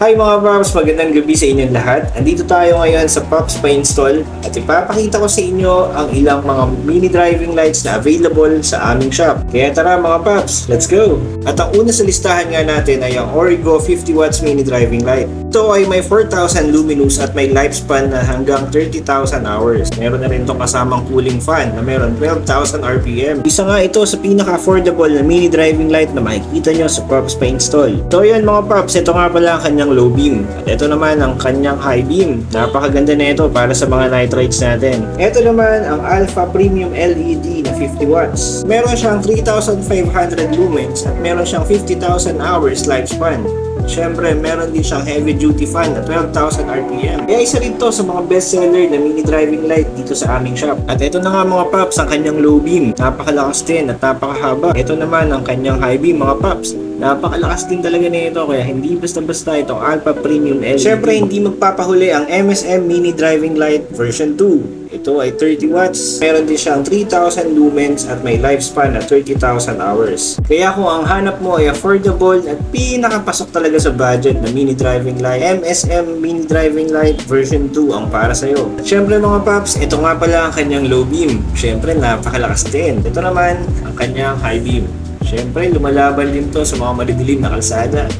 Hi mga Pops! Magandang gabi sa inyong lahat. Andito tayo ngayon sa Pops Pa-Install at ipapakita ko sa inyo ang ilang mga mini driving lights na available sa aming shop. Kaya tara mga Pops, let's go! At ang una sa listahan nga natin ay ang Origo 50 watts mini driving light. Ito ay may 4,000 luminous at may lifespan na hanggang 30,000 hours. Meron na rin itong kasamang cooling fan na meron 12,000 RPM. Isa nga ito sa pinaka-affordable na mini driving light na makikita nyo sa Pops Pa-Install. So yan mga Pops, ito nga pala ang kanyang low beam. At ito naman ang kanyang high beam. Napakaganda na ito para sa mga night rides natin. Ito naman ang Alpha Premium LED na 50 watts. Meron siyang 3,500 lumens at meron siyang 50,000 hours lifespan. Siyempre, meron din siyang heavy duty fan na 12,000 RPM. Kaya isa rin to sa mga bestseller na mini driving light dito sa aming shop. At ito na nga mga Pops, ang kanyang low beam. Napakalakas din at napakahaba. Ito naman ang kanyang high beam mga Pops. Napakalakas din talaga nito kaya hindi basta-basta itong Alpha Premium LED. Siyempre, hindi magpapahuli ang MSM Mini Driving Light version 2. Ito ay 30 watts, meron din siyang 3,000 lumens at may lifespan na 30,000 hours. Kaya kung ang hanap mo ay affordable at pinakapasok talaga sa budget na mini driving light, MSM Mini Driving Light version 2 ang para sa'yo. At syempre mga Pops, ito nga pala ang kanyang low beam. Syempre napakalakas din. Ito naman ang kanyang high beam. Syempre lumalaban din to sa mga madidilim na kalsada.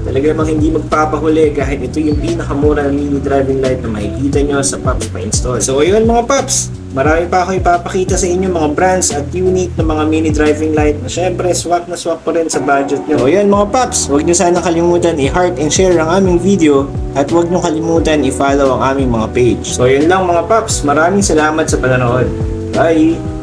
Talaga namang hindi magpapahuli kahit ito yung pinakamura na mini driving light na makikita nyo sa Pops Pa-Install. So ayun mga Pops, marami pa ako ipapakita sa inyo mga brands at unique na mga mini driving light na syempre swak na swak pa rin sa budget nyo. So ayun mga Pops, huwag nyo sana kalimutan i-heart and share ang aming video at huwag nyo kalimutan i-follow ang aming mga page. So ayun lang mga Pops, maraming salamat sa panonood. Bye!